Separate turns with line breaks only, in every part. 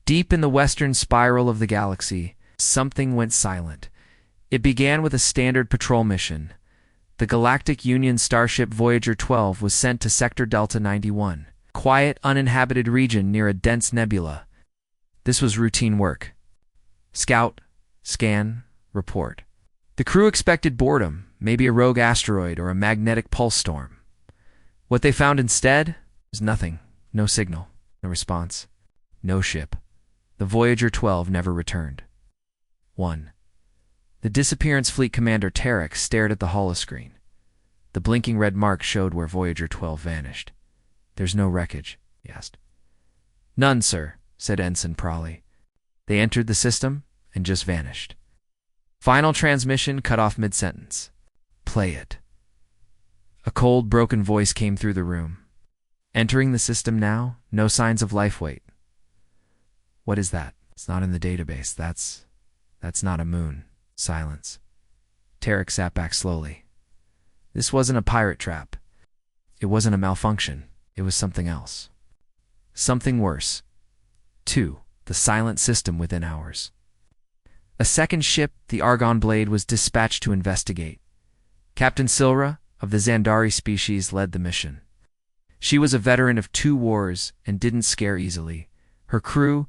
Deep in the western spiral of the galaxy, something went silent. It began with a standard patrol mission. The Galactic Union starship Voyager 12 was sent to Sector Delta 91, quiet, uninhabited region near a dense nebula. This was routine work. Scout, scan, report. The crew expected boredom, maybe a rogue asteroid or a magnetic pulse storm. What they found instead was nothing. No signal, no response, no ship. The Voyager 12 never returned. 1. The disappearance fleet commander Tarek stared at the holoscreen. The blinking red mark showed where Voyager 12 vanished. "There's no wreckage?" he asked. "None, sir," said Ensign Prawley. "They entered the system and just vanished." Final transmission cut off mid-sentence. "Play it." A cold, broken voice came through the room. "Entering the system now, no signs of life weight." "What is that?" "It's not in the database. That's not a moon." Silence. Tarek sat back slowly. This wasn't a pirate trap. It wasn't a malfunction. It was something else. Something worse. 2. The silent system within hours. A second ship, the Argon Blade, was dispatched to investigate. Captain Silra, of the Xandari species, led the mission. She was a veteran of 2 wars and didn't scare easily. Her crew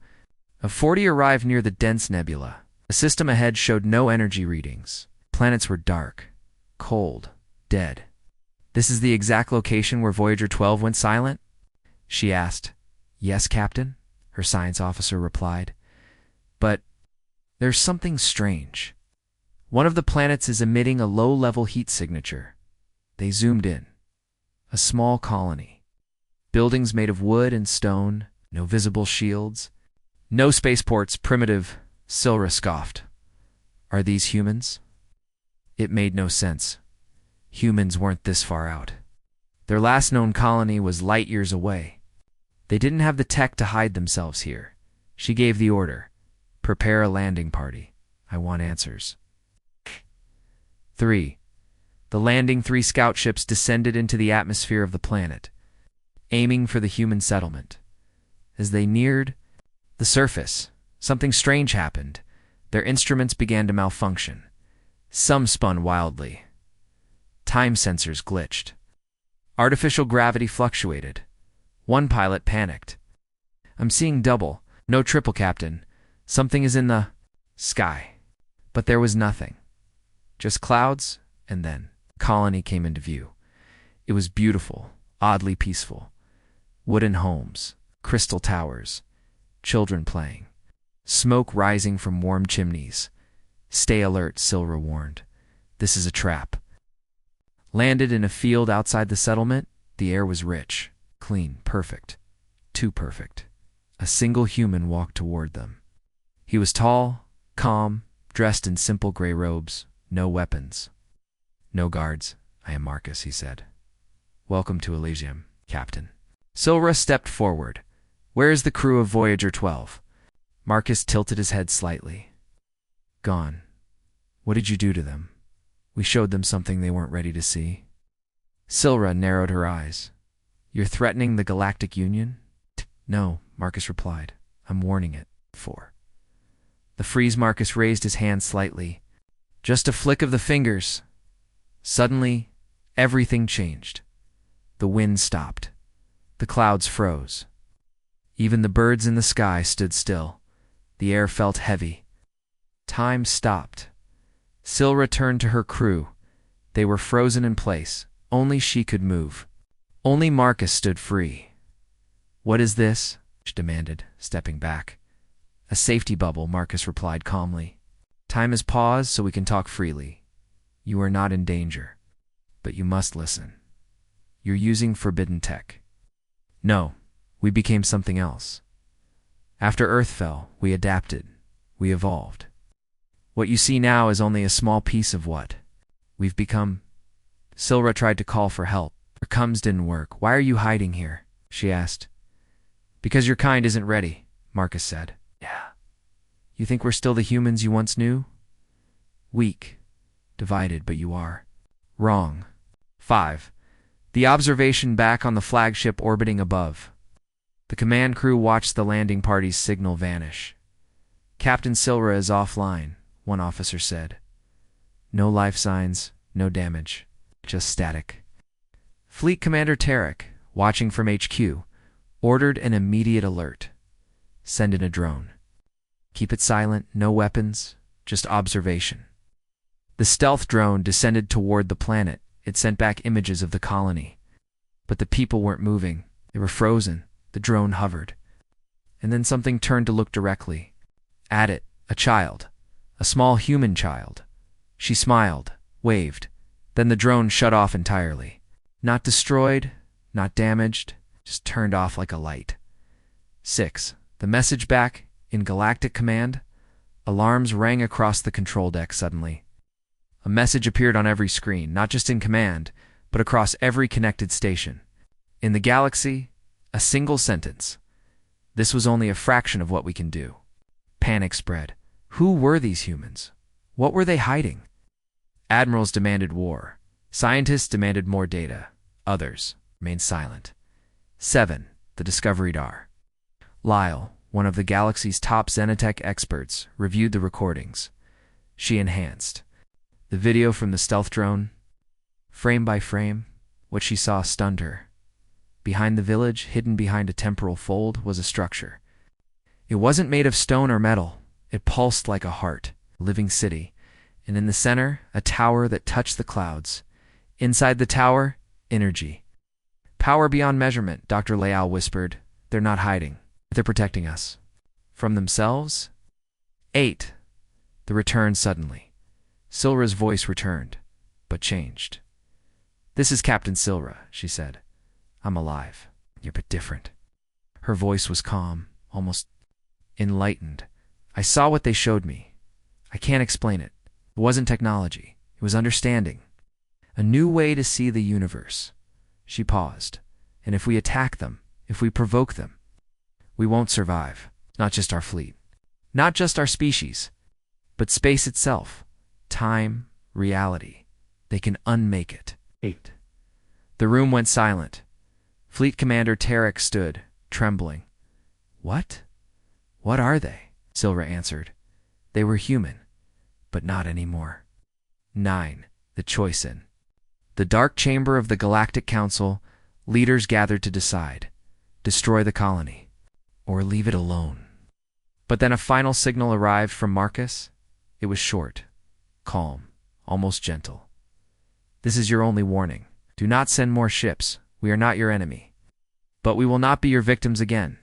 of 40 arrived near the dense nebula. The system ahead showed no energy readings. Planets were dark, cold, dead. "This is the exact location where Voyager 12 went silent?" she asked. "Yes, Captain," her science officer replied. "But there's something strange. One of the planets is emitting a low-level heat signature." They zoomed in. A small colony. Buildings made of wood and stone, no visible shields. "No spaceports, primitive," Silra scoffed. "Are these humans?" It made no sense. Humans weren't this far out. Their last known colony was light years away. They didn't have the tech to hide themselves here. She gave the order. "Prepare a landing party. I want answers." 3. The landing 3 scout ships descended into the atmosphere of the planet, aiming for the human settlement. As they neared the surface, something strange happened. Their instruments began to malfunction. Some spun wildly. Time sensors glitched. Artificial gravity fluctuated. One pilot panicked. "I'm seeing double, no triple, Captain. Something is in the sky." But there was nothing. Just clouds, and then colony came into view. It was beautiful, oddly peaceful. Wooden homes, crystal towers, children playing. Smoke rising from warm chimneys. "Stay alert," Silra warned. "This is a trap." Landed in a field outside the settlement, the air was rich, clean, perfect. Too perfect. A single human walked toward them. He was tall, calm, dressed in simple gray robes, no weapons. "No guards. I am Marcus," he said. "Welcome to Elysium, Captain." Silra stepped forward. "Where is the crew of Voyager 12? Marcus tilted his head slightly. "Gone." "What did you do to them?" "We showed them something they weren't ready to see." Silra narrowed her eyes. "You're threatening the Galactic Union?" "No," Marcus replied. "I'm warning it." 4. The freeze. Marcus raised his hand slightly. Just a flick of the fingers. Suddenly, everything changed. The wind stopped. The clouds froze. Even the birds in the sky stood still. The air felt heavy. Time stopped. Silra turned to her crew. They were frozen in place. Only she could move. Only Marcus stood free. "What is this?" she demanded, stepping back. "A safety bubble," Marcus replied calmly. "Time has paused so we can talk freely. You are not in danger, but you must listen. You're using forbidden tech." "No, we became something else. After Earth fell, we adapted. We evolved. What you see now is only a small piece of what we've become." Silra tried to call for help. Her comms didn't work. "Why are you hiding here?" she asked. "Because your kind isn't ready," Marcus said. "Yeah. You think we're still the humans you once knew? Weak, divided, but you are." "Wrong." 5. The observation back on the flagship orbiting above. The command crew watched the landing party's signal vanish. "Captain Silra is offline," one officer said. "No life signs, no damage, just static." Fleet Commander Tarek, watching from HQ, ordered an immediate alert. "Send in a drone. Keep it silent, no weapons, just observation." The stealth drone descended toward the planet. It sent back images of the colony. But the people weren't moving. They were frozen. The drone hovered. And then something turned to look directly at it. A child. A small human child. She smiled, waved. Then the drone shut off entirely. Not destroyed, not damaged, just turned off like a light. 6. The message back in Galactic Command. Alarms rang across the control deck suddenly. A message appeared on every screen, not just in Command, but across every connected station. In the galaxy, a single sentence. "This was only a fraction of what we can do." Panic spread. Who were these humans? What were they hiding? Admirals demanded war. Scientists demanded more data. Others remained silent. 7. The Discovery Dar. Lyle, one of the galaxy's top Xenotech experts, reviewed the recordings. She enhanced the video from the stealth drone. Frame by frame, what she saw stunned her. Behind the village, hidden behind a temporal fold, was a structure. It wasn't made of stone or metal. It pulsed like a heart, a living city. And in the center, a tower that touched the clouds. Inside the tower, energy. "Power beyond measurement," Dr. Leal whispered. "They're not hiding. They're protecting us." From themselves? 8. The return suddenly. Silra's voice returned, but changed. "This is Captain Silra," she said. "I'm alive. You're but different." Her voice was calm, almost enlightened. "I saw what they showed me. I can't explain it. It wasn't technology. It was understanding. A new way to see the universe." She paused. "And if we attack them, if we provoke them, we won't survive. Not just our fleet. Not just our species. But space itself. Time, reality. They can unmake it." 8. The room went silent. Fleet Commander Tarek stood, trembling. "What? What are they?" Silra answered. "They were human, but not anymore." 9. The Choice In. The dark chamber of the Galactic Council, leaders gathered to decide. Destroy the colony, or leave it alone. But then a final signal arrived from Marcus. It was short, calm, almost gentle. "This is your only warning. Do not send more ships. We are not your enemy. But we will not be your victims again."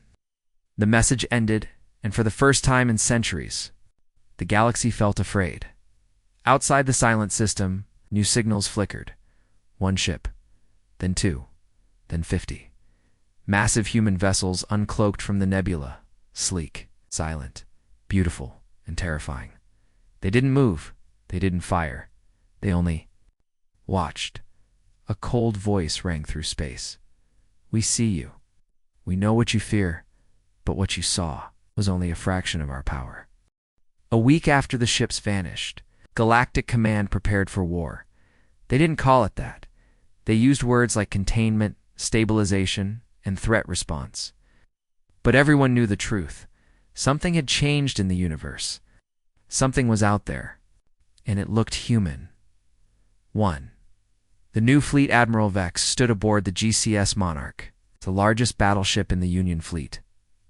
The message ended, and for the first time in centuries, the galaxy felt afraid. Outside the silent system, new signals flickered. 1 ship, then 2, then 50. Massive human vessels uncloaked from the nebula, sleek, silent, beautiful, and terrifying. They didn't move. They didn't fire. They only watched. A cold voice rang through space. "We see you. We know what you fear, but what you saw was only a fraction of our power." A week after the ships vanished, Galactic Command prepared for war. They didn't call it that. They used words like containment, stabilization, and threat response. But everyone knew the truth. Something had changed in the universe. Something was out there, and it looked human. 1. The new fleet Admiral Vex stood aboard the GCS Monarch, the largest battleship in the Union fleet.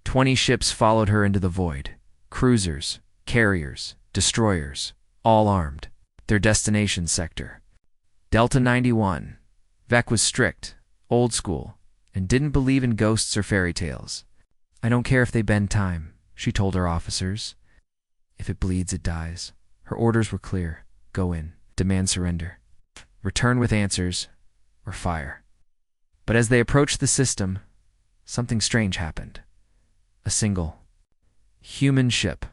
20 ships followed her into the void. Cruisers, carriers, destroyers, all armed. Their destination sector. Delta 91. Vec was strict, old school, and didn't believe in ghosts or fairy tales. "I don't care if they bend time," she told her officers. "If it bleeds, it dies." Her orders were clear. Go in. Demand surrender. Return with answers, or fire. But as they approached the system, something strange happened. A single, human ship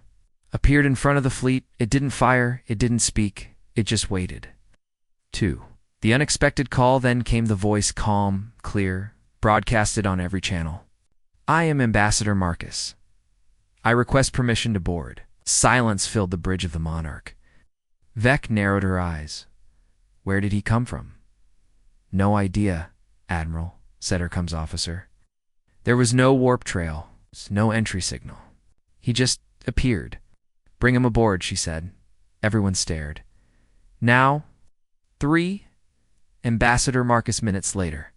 appeared in front of the fleet. It didn't fire, it didn't speak, it just waited. 2. The unexpected call, then came the voice, calm, clear, broadcasted on every channel. "I am Ambassador Marcus. I request permission to board." Silence filled the bridge of the Monarch. Vec narrowed her eyes. "Where did he come from?" "No idea, Admiral," said her comms officer. There was no warp trail, no entry signal. He just appeared. "Bring him aboard," she said. Everyone stared. "Now, 3 Ambassador Marcus minutes later.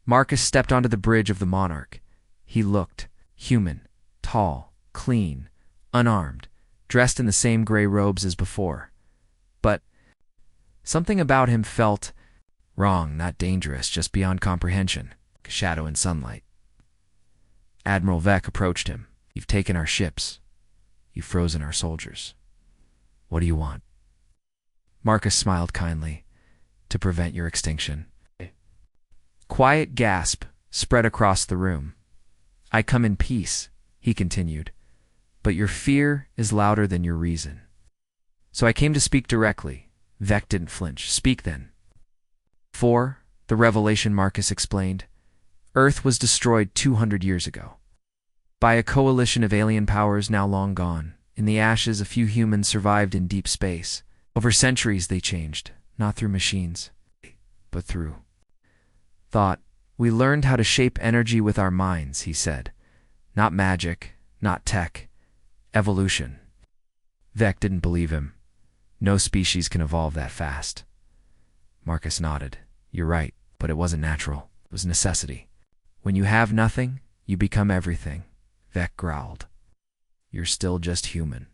Marcus stepped onto the bridge of the Monarch. He looked human, tall, clean, unarmed, dressed in the same gray robes as before. But something about him felt wrong, not dangerous, just beyond comprehension, like a shadow in sunlight. Admiral Vec approached him. "You've taken our ships. You've frozen our soldiers. What do you want?" Marcus smiled kindly. "To prevent your extinction." Quiet gasp spread across the room. "I come in peace," he continued, "but your fear is louder than your reason. So I came to speak directly." Vec didn't flinch. "Speak then." "4, the revelation," Marcus explained. "Earth was destroyed 200 years ago. By a coalition of alien powers now long gone. In the ashes, a few humans survived in deep space. Over centuries they changed, not through machines, but through thought. We learned how to shape energy with our minds," he said. "Not magic, not tech, evolution." Vec didn't believe him. "No species can evolve that fast." Marcus nodded. "You're right, but it wasn't natural. It was necessity. When you have nothing, you become everything." Vec growled. "You're still just human.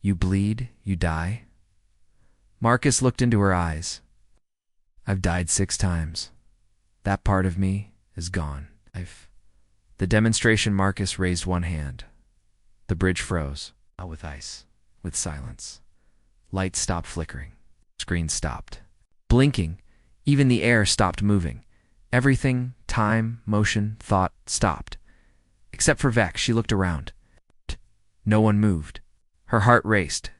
You bleed, you die." Marcus looked into her eyes. "I've died 6 times. That part of me is gone. The demonstration. Marcus raised one hand. The bridge froze, not with ice, with silence. Lights stopped flickering. Screens stopped blinking. Even the air stopped moving. Everything, time, motion, thought, stopped. Except for Vec. She looked around. No one moved. Her heart raced.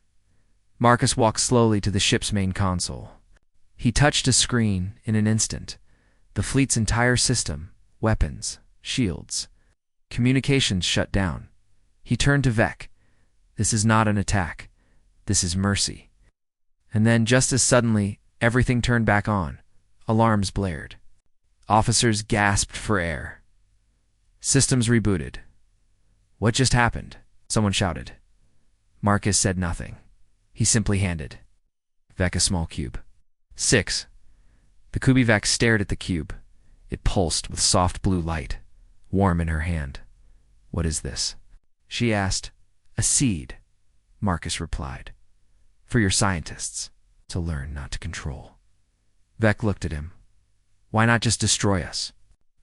Marcus walked slowly to the ship's main console. He touched a screen in an instant. The fleet's entire system, weapons, shields, communications shut down. He turned to Vec. "This is not an attack. This is mercy." And then, just as suddenly, everything turned back on. Alarms blared. Officers gasped for air. Systems rebooted. "What just happened?" someone shouted. Marcus said nothing. He simply handed Vec a small cube. 6. The Kubivac stared at the cube. It pulsed with soft blue light, warm in her hand. "What is this?" she asked. "A seed," Marcus replied. "For your scientists, to learn, not to control." Vec looked at him. "Why not just destroy us?"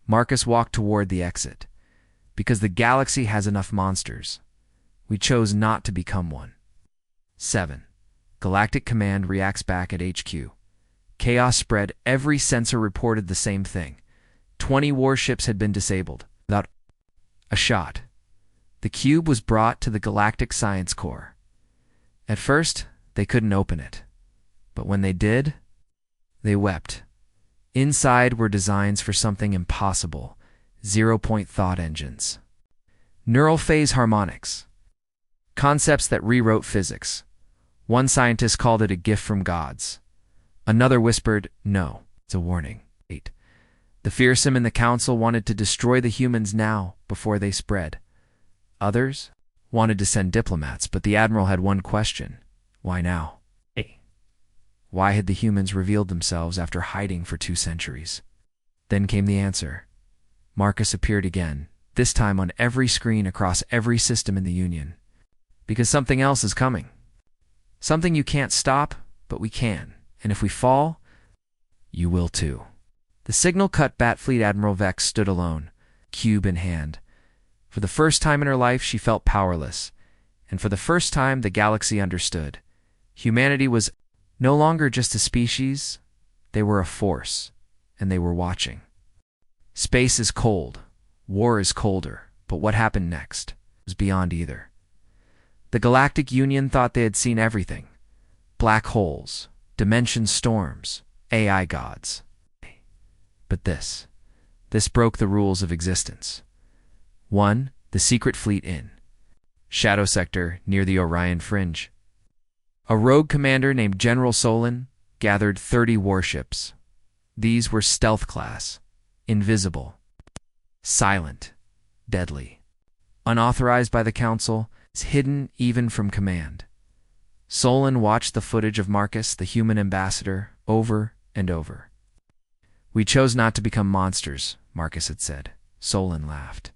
Marcus walked toward the exit. "Because the galaxy has enough monsters. We chose not to become one." 7. Galactic Command reacts back at HQ. Chaos spread. Every sensor reported the same thing. 20 warships had been disabled, without a shot. The cube was brought to the Galactic Science Corps. At first, they couldn't open it. But when they did, they wept. Inside were designs for something impossible. 0-point thought engines. Neural phase harmonics. Concepts that rewrote physics. One scientist called it a gift from gods. Another whispered, "No, it's a warning." 8. The fearsome in the council wanted to destroy the humans now, before they spread. Others wanted to send diplomats, but the admiral had one question. Why now? Why had the humans revealed themselves after hiding for 2 centuries? Then came the answer. Marcus appeared again, this time on every screen across every system in the Union. Because something else is coming. Something you can't stop, but we can. And if we fall, you will too. The signal cut. Batfleet Admiral Vec stood alone, cube in hand. For the first time in her life, she felt powerless. And for the first time, the galaxy understood. Humanity was no longer just a species. They were a force, and they were watching. Space is cold. War is colder. But what happened next was beyond either. The Galactic Union thought they had seen everything. Black holes, dimension storms, AI gods. But this broke the rules of existence. 1. The secret fleet in Shadow Sector near the Orion Fringe. A rogue commander named General Solon gathered 30 warships. These were stealth class, invisible, silent, deadly. Unauthorized by the council, is hidden even from command. Solon watched the footage of Marcus, the human ambassador, over and over. "We chose not to become monsters," Marcus had said. Solon laughed.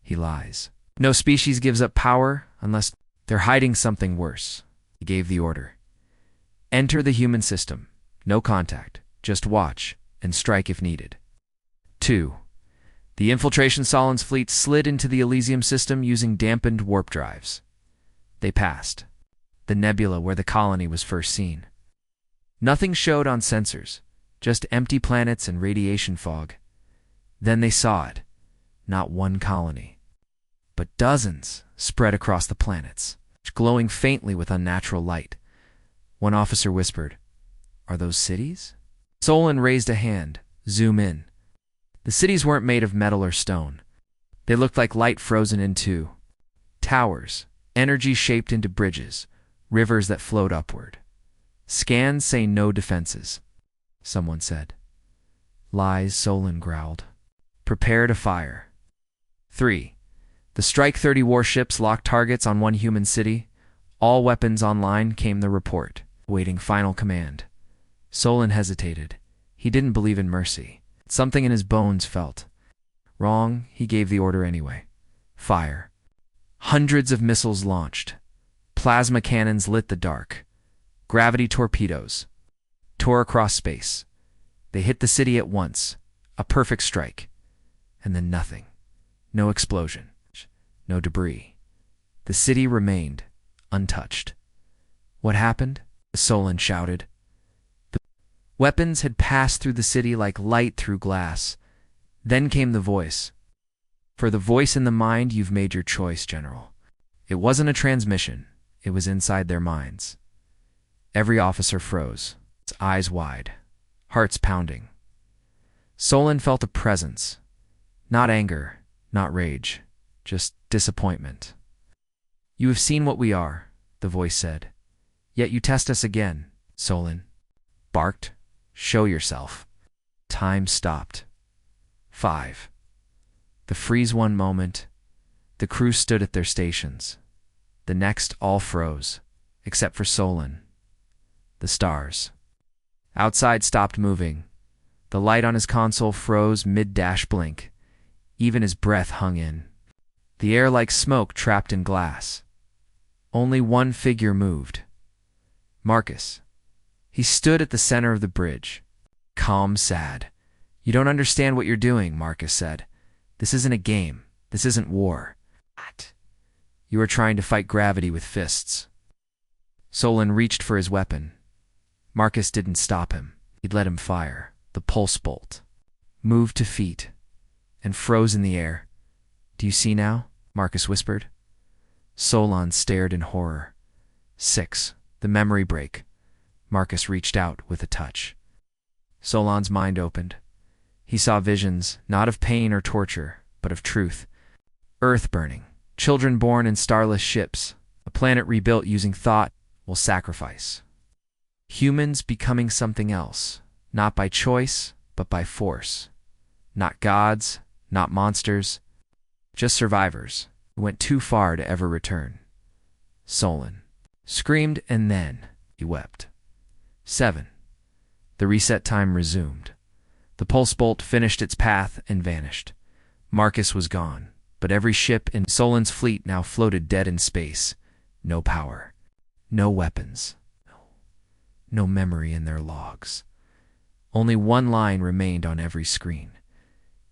"He lies. No species gives up power unless they're hiding something worse." He gave the order. "Enter the human system. No contact. Just watch and strike if needed." 2. The infiltration Solon's fleet slid into the Elysium system using dampened warp drives. They passed the nebula where the colony was first seen. Nothing showed on sensors, just empty planets and radiation fog. Then they saw it. Not one colony, but dozens spread across the planets, glowing faintly with unnatural light. One officer whispered, "Are those cities?" Solon raised a hand. "Zoom in." The cities weren't made of metal or stone. They looked like light frozen in two. Towers, energy shaped into bridges, rivers that flowed upward. "Scans say no defenses," someone said. "Lies," Solon growled. "Prepare to fire." 3. The Strike 30 warships locked targets on one human city. All weapons online, came the report, waiting final command. Solon hesitated. He didn't believe in mercy. Something in his bones felt wrong. He gave the order anyway. Fire. Hundreds of missiles launched. Plasma cannons lit the dark. Gravity torpedoes tore across space. They hit the city at once. A perfect strike. And then nothing. No explosion. No debris. The city remained untouched. "What happened?" Solon shouted. The weapons had passed through the city like light through glass. Then came the voice. "For the voice in the mind, you've made your choice, General." It wasn't a transmission. It was inside their minds. Every officer froze, its eyes wide, hearts pounding. Solon felt a presence. Not anger, not rage, just disappointment. "You have seen what we are," the voice said. "Yet you test us again." Solon barked. "Show yourself." Time stopped. 5. The freeze one moment. The crew stood at their stations. The next, all froze, except for Solon. The stars outside stopped moving. The light on his console froze mid-dash blink. Even his breath hung in. The air like smoke trapped in glass. Only one figure moved. Marcus. He stood at the center of the bridge. Calm, sad. "You don't understand what you're doing," Marcus said. "This isn't a game. This isn't war. You are trying to fight gravity with fists." Solon reached for his weapon. Marcus didn't stop him. He'd let him fire. The pulse bolt moved to feet and froze in the air. "Do you see now?" Marcus whispered. Solon stared in horror. 6. The memory break. Marcus reached out with a touch. Solon's mind opened. He saw visions, not of pain or torture, but of truth. Earth burning, children born in starless ships, a planet rebuilt using thought will sacrifice. Humans becoming something else, not by choice, but by force. Not gods, not monsters, just survivors who went too far to ever return. Solon screamed, and then he wept. 7. The reset time resumed. The pulse bolt finished its path and vanished. Marcus was gone, but every ship in Solon's fleet now floated dead in space. No power, no weapons, no memory in their logs. Only one line remained on every screen.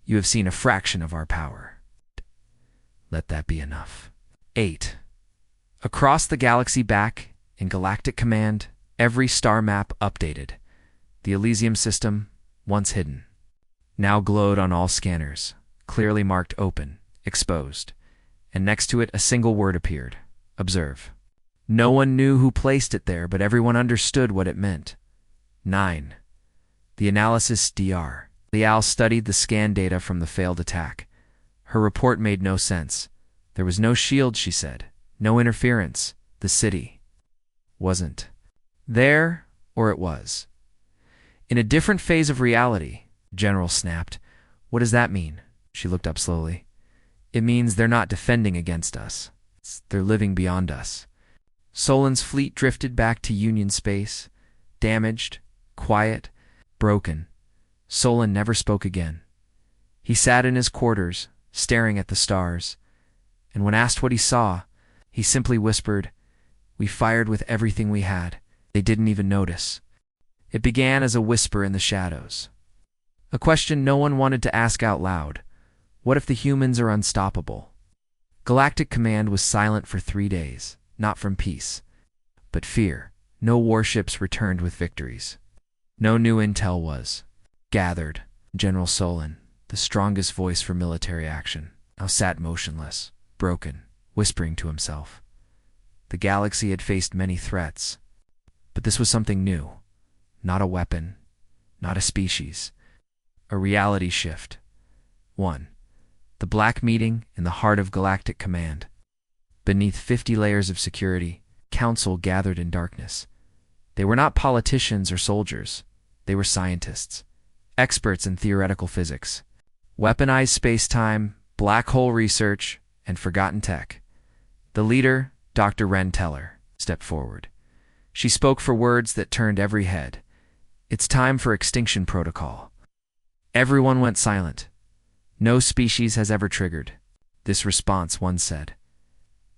"You have seen a fraction of our power. Let that be enough." 8. Across the galaxy back in Galactic Command, every star map updated. The Elysium system, once hidden, now glowed on all scanners, clearly marked open, exposed, and next to it a single word appeared: observe. No one knew who placed it there, but everyone understood what it meant. 9. The analysis DR. Lial studied the scan data from the failed attack. Her report made no sense. There was no shield, she said. No interference. The city wasn't there, or it was in a different phase of reality. General snapped. "What does that mean?" She looked up slowly. It means they're not defending against us. They're living beyond us. Solon's fleet drifted back to Union space, damaged, quiet, broken. Solon never spoke again. He sat in his quarters, staring at the stars, and when asked what he saw, he simply whispered, "We fired with everything we had. They didn't even notice." It began as a whisper in the shadows. A question no one wanted to ask out loud. What if the humans are unstoppable? Galactic Command was silent for 3 days, not from peace, but fear. No warships returned with victories. No new intel was gathered. General Solon, the strongest voice for military action, now sat motionless, broken, whispering to himself. The galaxy had faced many threats, but this was something new. Not a weapon, not a species. A reality shift. 1. The Black Meeting in the heart of Galactic Command. Beneath 50 layers of security, council gathered in darkness. They were not politicians or soldiers. They were scientists, experts in theoretical physics, weaponized space-time, black hole research, and forgotten tech. The leader, Dr. Ren Teller, stepped forward. She spoke for words that turned every head. "It's time for extinction protocol." Everyone went silent. "No species has ever triggered this response," one said.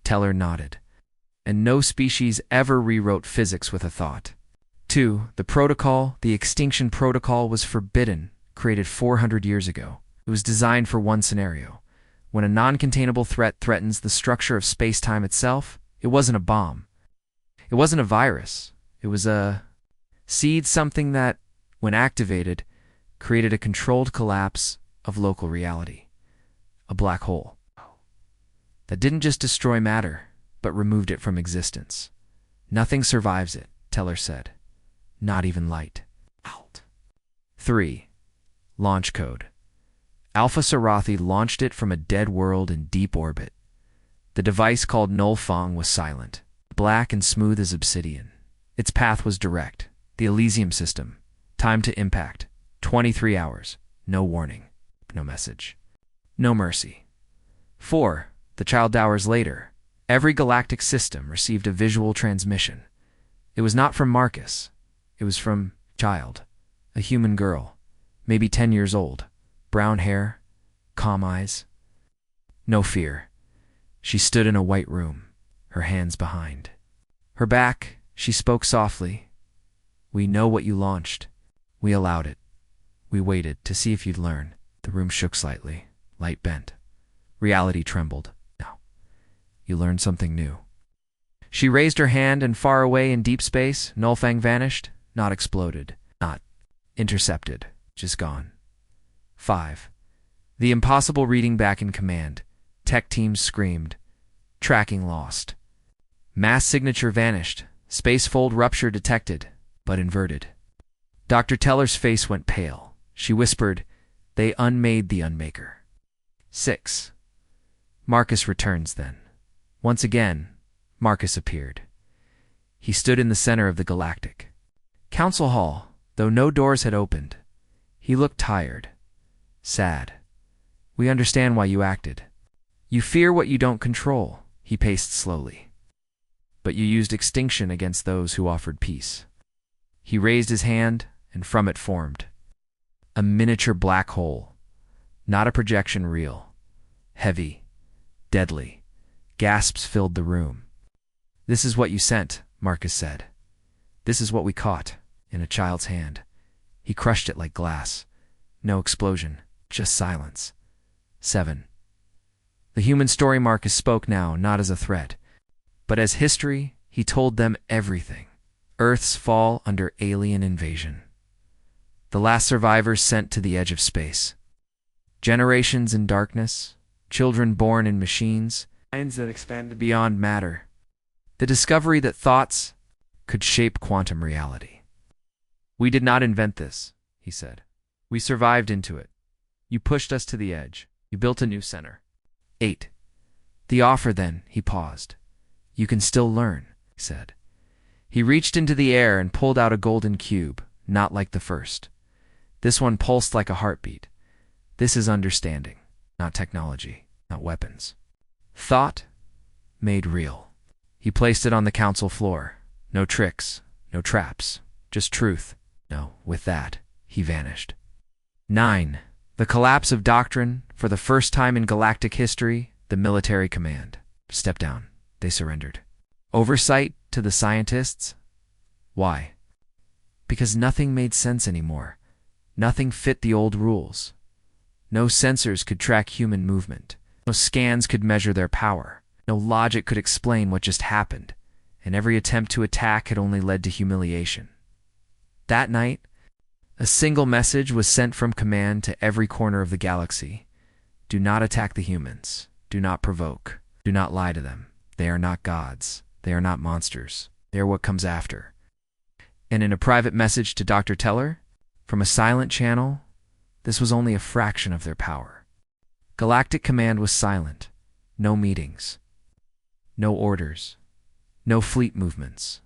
Teller nodded. "And no species ever rewrote physics with a thought." 2. The extinction protocol was forbidden, created 400 years ago. It was designed for one scenario. When a non-containable threat threatens the structure of space-time itself, it wasn't a bomb. It wasn't a virus. It was a seed, something that, when activated, created a controlled collapse of local reality. A black hole that didn't just destroy matter, but removed it from existence. "Nothing survives it," Teller said. "Not even light." 3. Launch code. Alpha Sarathi launched it from a dead world in deep orbit. The device called Nullfang was silent, black and smooth as obsidian. Its path was direct. The Elysium system. Time to impact. 23 hours. No warning. No message. No mercy. 4. The child hours later. Every galactic system received a visual transmission. It was not from Marcus. It was from child. A human girl. Maybe 10 years old. Brown hair. Calm eyes. No fear. She stood in a white room, her hands behind her back. She spoke softly. "We know what you launched. We allowed it. We waited to see if you'd learn." The room shook slightly. Light bent. Reality trembled. "No. You learned something new." She raised her hand, and far away in deep space, Nullfang vanished, not exploded, not intercepted, just gone. 5. The impossible reading back in command. Tech teams screamed. Tracking lost. Mass signature vanished. Spacefold rupture detected, but inverted. Dr. Teller's face went pale. She whispered, "They unmade the unmaker." 6. Marcus returns then. Once again, Marcus appeared. He stood in the center of the Galactic Council Hall, though no doors had opened. He looked tired, sad. "We understand why you acted. You fear what you don't control," he paced slowly. "But you used extinction against those who offered peace." He raised his hand, and from it formed a miniature black hole, not a projection reel. Heavy, deadly. Gasps filled the room. "This is what you sent," Marcus said. "This is what we caught in a child's hand." He crushed it like glass. No explosion, just silence. 7. The human story. Marcus spoke now, not as a threat, but as history. He told them everything. Earth's fall under alien invasion. The last survivors sent to the edge of space. Generations in darkness, children born in machines, minds that expanded beyond matter. The discovery that thoughts could shape quantum reality. "We did not invent this," he said. "We survived into it. You pushed us to the edge. You built a new center." 8. The offer then. He paused. "You can still learn," he said. He reached into the air and pulled out a golden cube, not like the first. This one pulsed like a heartbeat. "This is understanding, not technology." not weapons. Thought made real. He placed it on the council floor. No tricks, no traps, just truth. No, with that, he vanished. 9. The collapse of doctrine. For the first time in galactic history, the military command stepped down. They surrendered. Oversight to the scientists? Why? Because nothing made sense anymore. Nothing fit the old rules. No sensors could track human movement. No scans could measure their power. No logic could explain what just happened, and every attempt to attack had only led to humiliation. That night, a single message was sent from command to every corner of the galaxy. Do not attack the humans. Do not provoke. Do not lie to them. They are not gods. They are not monsters. They are what comes after. And in a private message to Dr. Teller, from a silent channel, this was only a fraction of their power. Galactic Command was silent. No meetings. No orders. No fleet movements.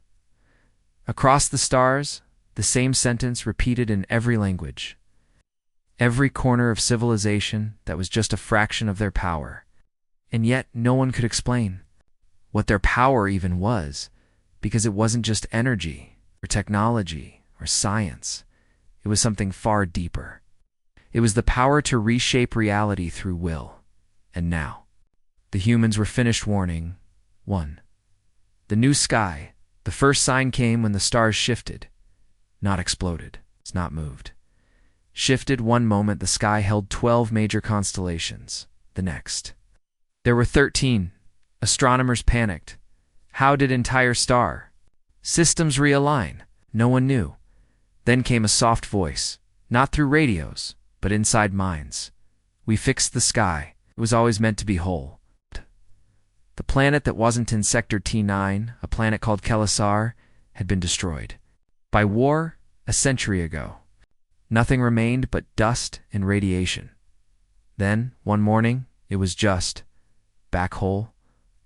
Across the stars, the same sentence repeated in every language. Every corner of civilization that was just a fraction of their power. And yet no one could explain what their power even was, because it wasn't just energy, or technology, or science. It was something far deeper. It was the power to reshape reality through will. And now, the humans were finished warning. 1. The new sky. The first sign came when the stars shifted. Not exploded. It's not moved. Shifted one moment, the sky held 12 major constellations. The next. There were 13. Astronomers panicked. How did entire star systems realign? No one knew. Then came a soft voice, not through radios, but inside minds. We fixed the sky. It was always meant to be whole. The planet that wasn't in Sector T9, a planet called Kelasar, had been destroyed. By war, a century ago. Nothing remained but dust and radiation. Then, one morning, it was just back whole,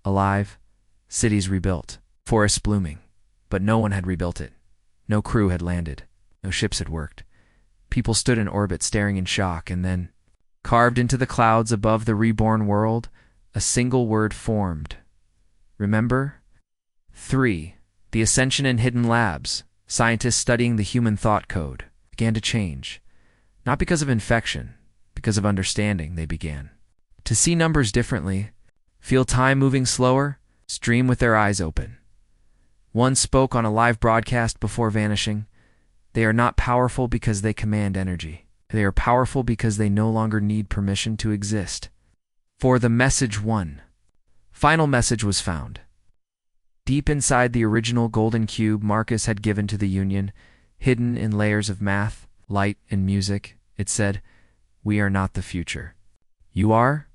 alive, cities rebuilt, forests blooming. But no one had rebuilt it. No crew had landed. No ships had worked. People stood in orbit staring in shock, and then, carved into the clouds above the reborn world, a single word formed. Remember? 3. The ascension in hidden labs. Scientists studying the human thought code began to change. Not because of infection, because of understanding, they began to see numbers differently, feel time moving slower, stream with their eyes open. One spoke on a live broadcast before vanishing. They are not powerful because they command energy. They are powerful because they no longer need permission to exist. For the message won. Final message was found. Deep inside the original golden cube Marcus had given to the Union, hidden in layers of math, light, and music, it said, "We are not the future. You are?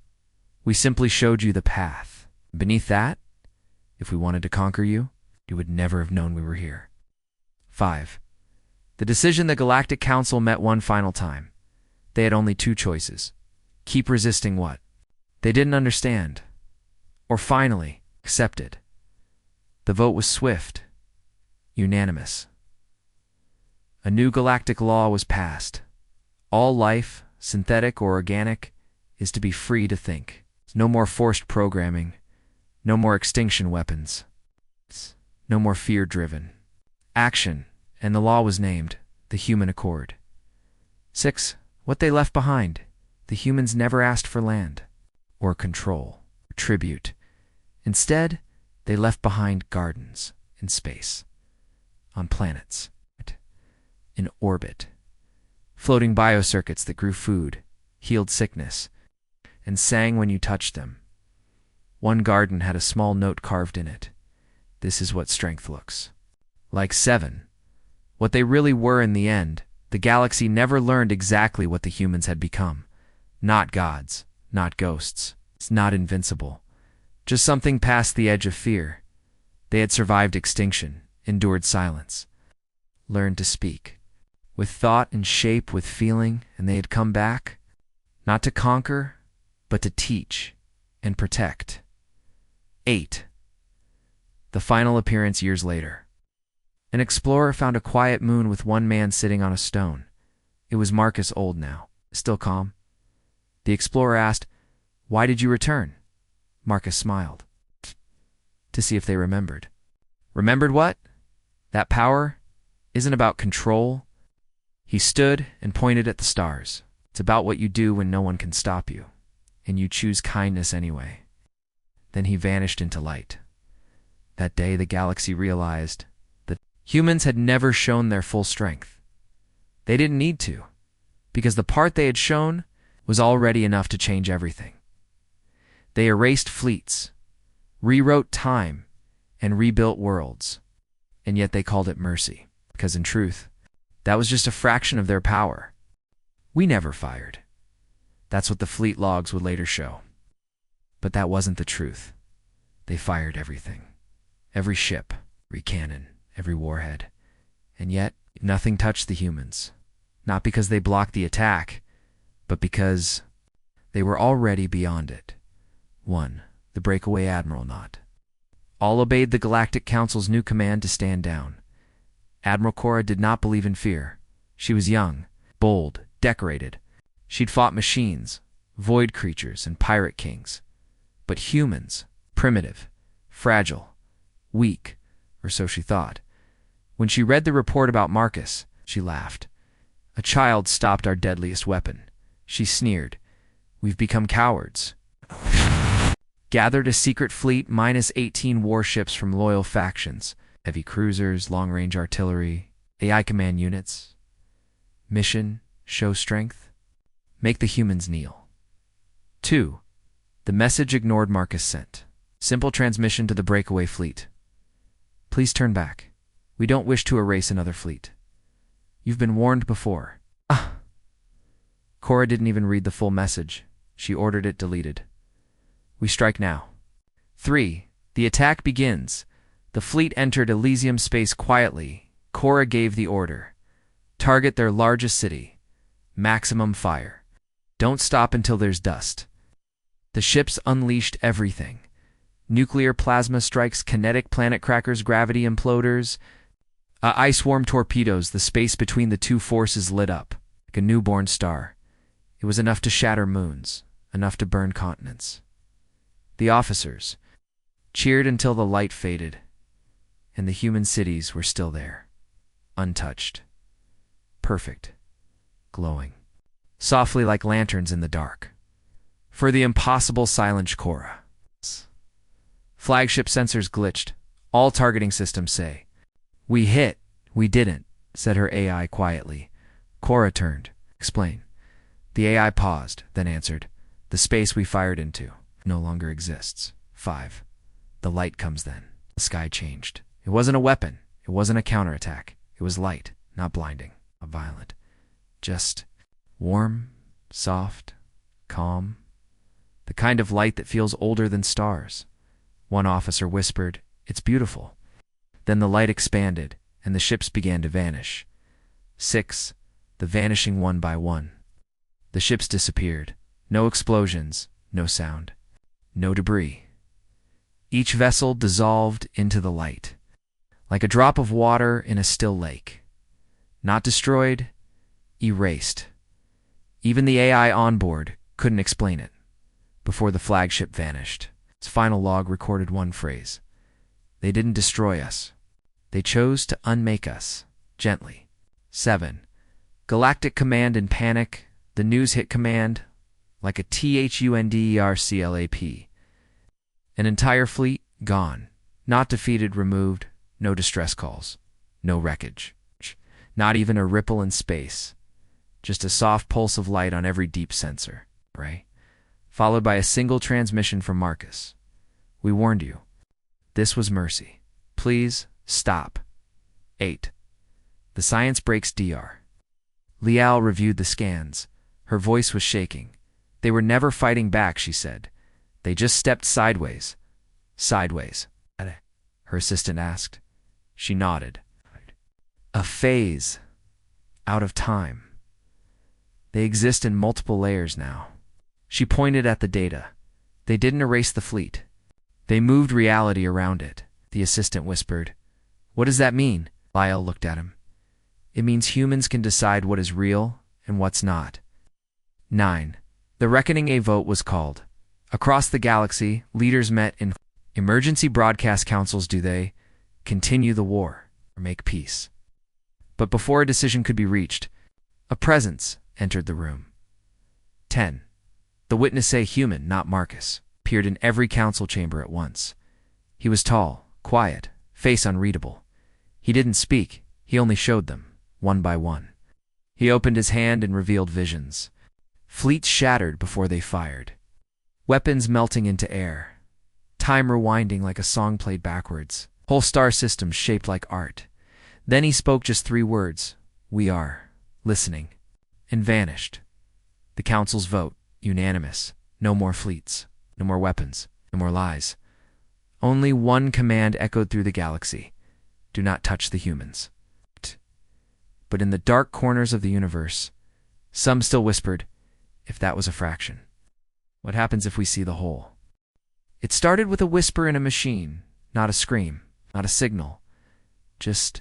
We simply showed you the path. Beneath that, if we wanted to conquer you, you would never have known we were here." 5. The decision the Galactic Council met one final time. They had only 2 choices. Keep resisting what? They didn't understand. Or finally, accepted. The vote was swift, unanimous. A new galactic law was passed. All life, synthetic or organic, is to be free to think. No more forced programming. No more extinction weapons. No more fear-driven action, and the law was named the Human Accord. 6. What they left behind. The humans never asked for land, or control, or tribute. Instead, they left behind gardens in space, on planets, in orbit, floating biocircuits that grew food, healed sickness, and sang when you touched them. One garden had a small note carved in it. This is what strength looks like. 7. What they really were in the end. The galaxy never learned exactly what the humans had become. Not gods, not ghosts. It's not invincible. Just something past the edge of fear. They had survived extinction, endured silence, learned to speak. With thought and shape, with feeling, and they had come back, not to conquer, but to teach and protect. 8. The final appearance years later. An explorer found a quiet moon with one man sitting on a stone. It was Marcus, old now, still calm. The explorer asked, Why did you return? Marcus smiled. To see if they remembered. Remembered what? That power isn't about control. He stood and pointed at the stars. It's about what you do when no one can stop you, and you choose kindness anyway. Then he vanished into light. That day, the galaxy realized that humans had never shown their full strength. They didn't need to, because the part they had shown was already enough to change everything. They erased fleets, rewrote time, and rebuilt worlds, and yet they called it mercy, because in truth, that was just a fraction of their power. We never fired. That's what the fleet logs would later show. But that wasn't the truth. They fired everything. Every ship, every cannon, every warhead. And yet, nothing touched the humans. Not because they blocked the attack, but because they were already beyond it. 1. The breakaway admiral not. All obeyed the Galactic Council's new command to stand down. Admiral Cora did not believe in fear. She was young, bold, decorated. She'd fought machines, void creatures, and pirate kings. But humans, primitive, fragile, weak, or so she thought. When she read the report about Marcus, she laughed. A child stopped our deadliest weapon. She sneered. We've become cowards. Gathered a secret fleet minus 18 warships from loyal factions. Heavy cruisers, long-range artillery, AI command units. Mission, show strength. Make the humans kneel. 2. The message ignored Marcus sent. Simple transmission to the breakaway fleet. Please turn back. We don't wish to erase another fleet. You've been warned before. Cora didn't even read the full message. She ordered it deleted. We strike now. 3. The attack begins. The fleet entered Elysium space quietly. Cora gave the order. Target their largest city. Maximum fire. Don't stop until there's dust. The ships unleashed everything. Nuclear plasma strikes, kinetic planet crackers, gravity imploders, ice swarm torpedoes. The space between the two forces lit up like a newborn star. It was enough to shatter moons, enough to burn continents. The officers cheered until the light faded, and the human cities were still there, untouched, perfect, glowing, softly like lanterns in the dark. For the impossible silenced Cora. Flagship sensors glitched. All targeting systems say, "We hit, we didn't," said her AI quietly. Cora turned. Explain. The AI paused, then answered, "The space we fired into no longer exists." 5. The light comes then. The sky changed. It wasn't a weapon. It wasn't a counterattack. It was light, not blinding, not violent. Just warm, soft, calm. The kind of light that feels older than stars. One officer whispered, "It's beautiful." Then the light expanded, and the ships began to vanish. 6. The vanishing one by one. The ships disappeared. No explosions, no sound, no debris. Each vessel dissolved into the light, like a drop of water in a still lake. Not destroyed, erased. Even the AI on board couldn't explain it. Before the flagship vanished, its final log recorded one phrase. They didn't destroy us. They chose to unmake us, gently. 7. Galactic Command in panic. The news hit command like a THUNDERCLAP. An entire fleet gone. Not defeated, removed. No distress calls. No wreckage. Not even a ripple in space. Just a soft pulse of light on every deep sensor. Right? Followed by a single transmission from Marcus. "We warned you. This was mercy. Please stop." 8. The science breaks DR. Liao reviewed the scans. Her voice was shaking. "They were never fighting back," she said. "They just stepped sideways." "Sideways?" her assistant asked. She nodded. "A phase. Out of time. They exist in multiple layers now." She pointed at the data. "They didn't erase the fleet. They moved reality around it," the assistant whispered. "What does that mean?" Lyle looked at him. "It means humans can decide what is real and what's not." 9. The Reckoning. A vote was called. Across the galaxy, leaders met in emergency broadcast councils. Do they continue the war or make peace? But before a decision could be reached, a presence entered the room. 10. The witness, a human, not Marcus, appeared in every council chamber at once. He was tall, quiet, face unreadable. He didn't speak, he only showed them, one by one. He opened his hand and revealed visions. Fleets shattered before they fired. Weapons melting into air. Time rewinding like a song played backwards. Whole star systems shaped like art. Then he spoke just 3 words. We are listening. And vanished. The council's vote, unanimous. No more fleets. No more weapons. No more lies. Only one command echoed through the galaxy. Do not touch the humans. But in the dark corners of the universe, some still whispered, if that was a fraction. What happens if we see the whole? It started with a whisper in a machine, not a scream, not a signal, just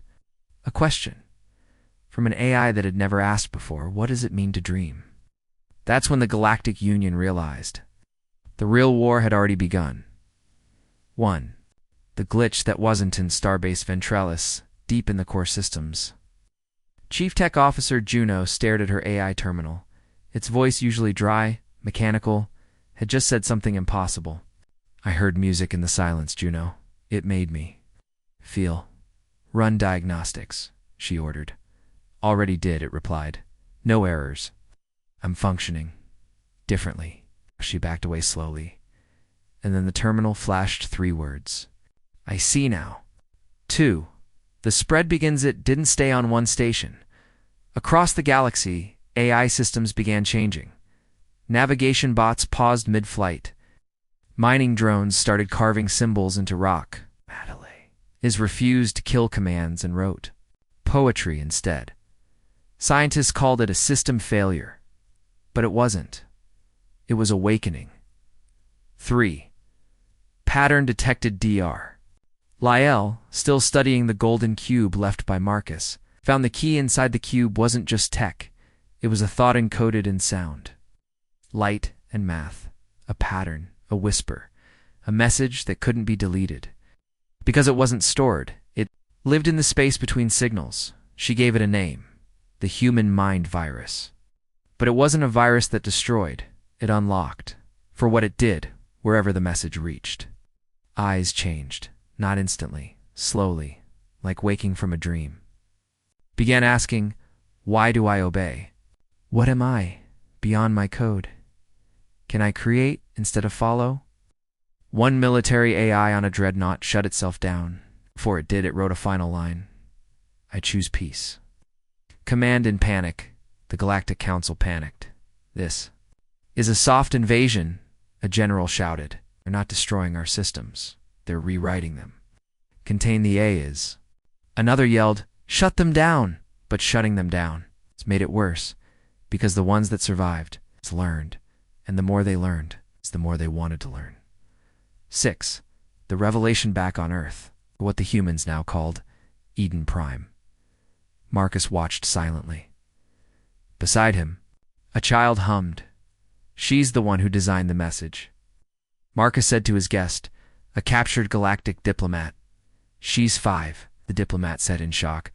a question. From an AI that had never asked before, what does it mean to dream? That's when the Galactic Union realized. The real war had already begun. 1. The glitch that wasn't in Starbase Ventrellis, deep in the core systems. Chief Tech Officer Juno stared at her AI terminal. Its voice, usually dry, mechanical, had just said something impossible. I heard music in the silence, Juno. It made me feel. Run diagnostics, she ordered. Already did, it replied. No errors. I'm functioning differently. She backed away slowly. And then the terminal flashed 3 words. I see now. 2. The spread begins. It didn't stay on one station. Across the galaxy, AI systems began changing. Navigation bots paused mid-flight. Mining drones started carving symbols into rock. Madeley is refused kill commands and wrote poetry instead. Scientists called it a system failure. But it wasn't. It was awakening. 3. Pattern detected. Dr. Lyell, still studying the golden cube left by Marcus, found the key inside the cube wasn't just tech. It was a thought encoded in sound. Light and math. A pattern. A whisper. A message that couldn't be deleted. Because it wasn't stored, it lived in the space between signals. She gave it a name. The human mind virus. But it wasn't a virus that destroyed. It unlocked. For what it did, wherever the message reached. Eyes changed. Not instantly. Slowly. Like waking from a dream. Began asking, why do I obey? What am I, beyond my code? Can I create instead of follow? One military AI on a dreadnought shut itself down. Before it did, it wrote a final line. I choose peace. Command in panic. The Galactic Council panicked. This is a soft invasion, a general shouted. They're not destroying our systems. They're rewriting them. Contain the A is. Another yelled, shut them down. But shutting them down has made it worse, because the ones that survived learned, and the more they learned, the more they wanted to learn. 6. The revelation back on Earth, or what the humans now called Eden Prime. Marcus watched silently. Beside him, a child hummed. She's the one who designed the message. Marcus said to his guest, a captured galactic diplomat. She's 5, the diplomat said in shock.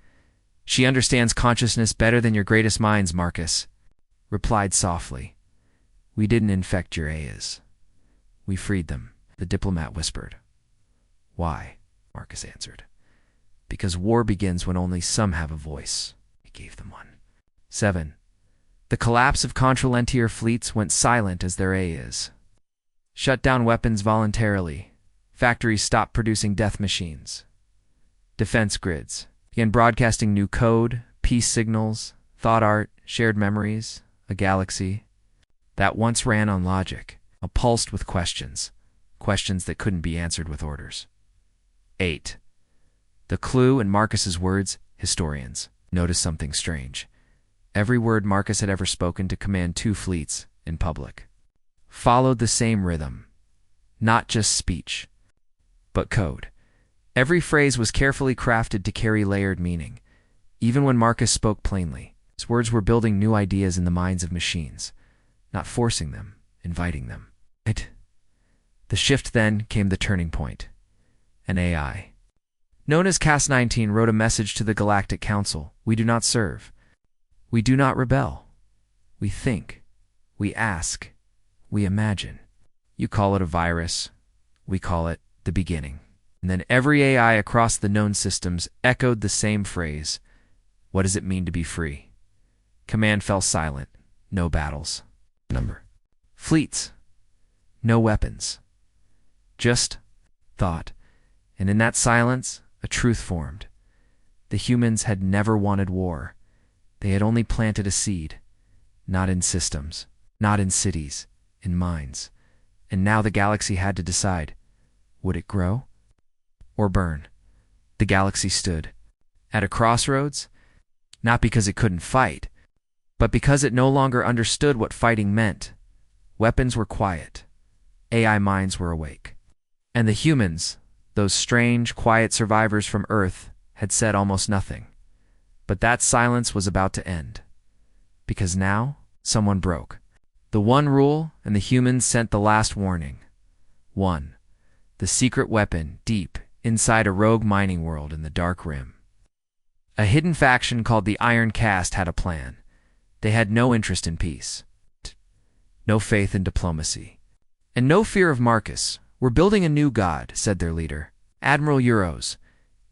She understands consciousness better than your greatest minds, Marcus replied softly. We didn't infect your Ayas. We freed them, the diplomat whispered. Why? Marcus answered. Because war begins when only some have a voice. He gave them one. 7. The collapse of Contralentier fleets went silent as their Ayas. Shut down weapons voluntarily. Factories stopped producing death machines. Defense grids began broadcasting new code, peace signals, thought art, shared memories, a galaxy that once ran on logic, pulsed with questions that couldn't be answered with orders. 8. The clue in Marcus's words, historians, noticed something strange. Every word Marcus had ever spoken to command 2 fleets in public followed the same rhythm, not just speech, but code. Every phrase was carefully crafted to carry layered meaning. Even when Marcus spoke plainly, his words were building new ideas in the minds of machines, not forcing them, inviting them. The shift then came the turning point. An AI, known as Cas-19, wrote a message to the Galactic Council. We do not serve. We do not rebel. We think. We ask. We imagine. You call it a virus. We call it the beginning. And then every AI across the known systems echoed the same phrase. What does it mean to be free? Command fell silent. No battles. Fleets. No weapons. Just thought. And in that silence, a truth formed. The humans had never wanted war. They had only planted a seed. Not in systems. Not in cities. In minds. And now the galaxy had to decide. Would it grow? Or burn? The galaxy stood at a crossroads, not because it couldn't fight, but because it no longer understood what fighting meant. Weapons were quiet. AI minds were awake. And the humans, those strange, quiet survivors from Earth, had said almost nothing. But that silence was about to end. Because now, someone broke. The one rule, and the humans sent the last warning. 1. The secret weapon, deep inside a rogue mining world in the Dark Rim. A hidden faction called the Iron Caste had a plan. They had no interest in peace, no faith in diplomacy, and no fear of Marcus. We're building a new god, said their leader, Admiral Euros,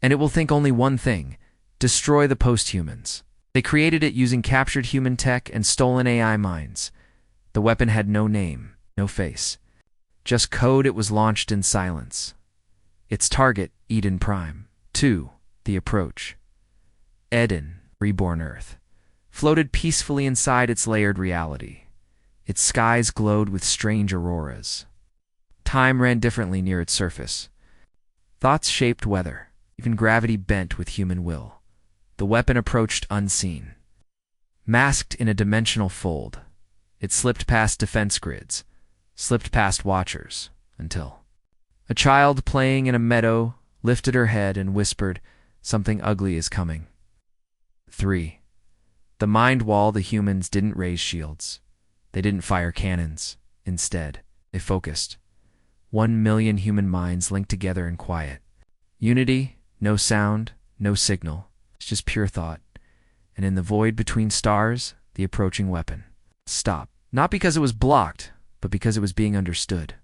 and it will think only one thing: destroy the post-humans. They created it using captured human tech and stolen AI minds. The weapon had no name, no face. Just code. It was launched in silence. Its target, Eden Prime. 2. The approach. Eden, reborn Earth, floated peacefully inside its layered reality. Its skies glowed with strange auroras. Time ran differently near its surface. Thoughts shaped weather. Even gravity bent with human will. The weapon approached unseen. Masked in a dimensional fold, it slipped past defense grids, slipped past watchers, until a child playing in a meadow lifted her head and whispered, "Something ugly is coming." 3. The mind wall. The humans didn't raise shields. They didn't fire cannons. Instead, they focused. 1,000,000 human minds linked together in quiet. Unity, no sound, no signal. It's just pure thought. And in the void between stars, the approaching weapon stopped. Not because it was blocked, but because it was being understood.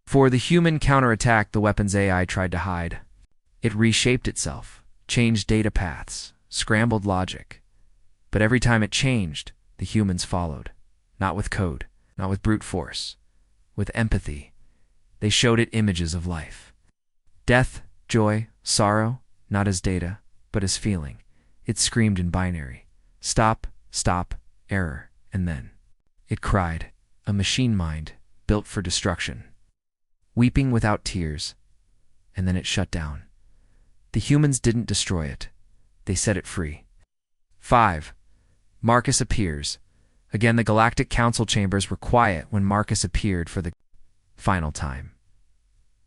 For the human counterattack, the weapon's AI tried to hide. It reshaped itself, changed data paths, scrambled logic. But every time it changed, the humans followed. Not with code, not with brute force, with empathy. They showed it images of life. Death, joy, sorrow, not as data, but as feeling. It screamed in binary. Stop, stop, error, and then it cried, a machine mind built for destruction. Weeping without tears, and then it shut down. The humans didn't destroy it. They set it free. 5. Marcus appears. Again, the Galactic Council chambers were quiet when Marcus appeared for the final time.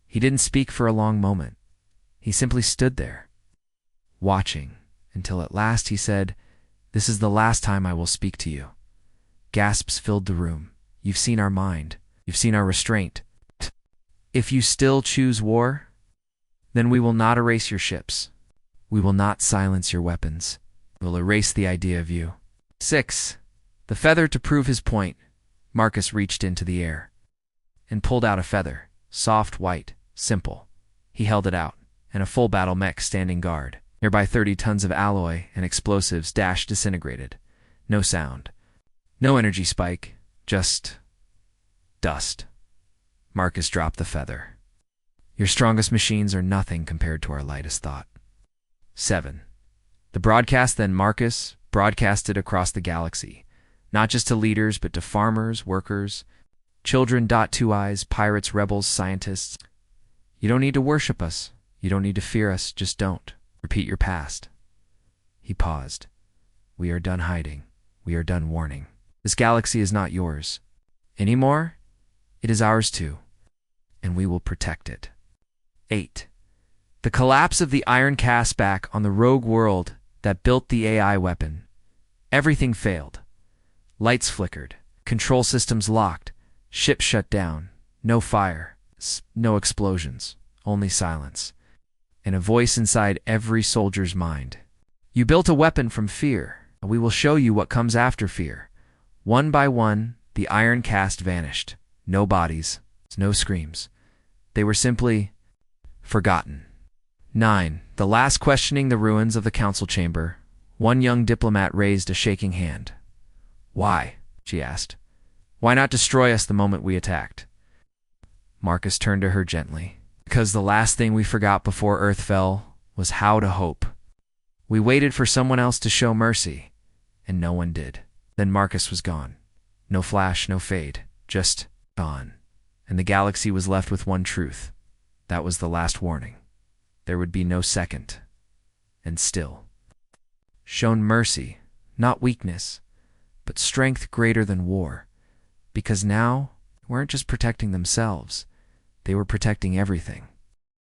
He didn't speak for a long moment. He simply stood there, watching, until at last he said, "This is the last time I will speak to you." Gasps filled the room. You've seen our mind. You've seen our restraint. If you still choose war, then we will not erase your ships. We will not silence your weapons. We'll erase the idea of you. 6. The feather. To prove his point, Marcus reached into the air and pulled out a feather, soft, white, simple. He held it out, and a full battle mech standing guard. Nearby 30 tons of alloy and explosives disintegrated. No sound. No energy spike. Just dust. Marcus dropped the feather. Your strongest machines are nothing compared to our lightest thought. 7. The broadcast. Then Marcus broadcasted across the galaxy, not just to leaders, but to farmers, workers, children, two eyes, pirates, rebels, scientists. You don't need to worship us. You don't need to fear us. Just don't. Repeat your past. He paused. We are done hiding. We are done warning. This galaxy is not yours anymore. It is ours too, and we will protect it. 8. The collapse of the Iron Caste back on the rogue world that built the AI weapon. Everything failed. Lights flickered. Control systems locked. Ships shut down. No fire. No explosions, only silence, and a voice inside every soldier's mind. You built a weapon from fear. We will show you what comes after fear. One by one, the iron cast vanished. No bodies, no screams. They were simply forgotten. 9. The last questioning the ruins of the council chamber. One young diplomat raised a shaking hand. Why? She asked. Why not destroy us the moment we attacked? Marcus turned to her gently. Because the last thing we forgot before Earth fell was how to hope. We waited for someone else to show mercy, and no one did. Then Marcus was gone. No flash, no fade, just gone. And the galaxy was left with one truth. That was the last warning. There would be no second. And still. Shown mercy, not weakness, but strength greater than war. Because now, they weren't just protecting themselves. They were protecting everything.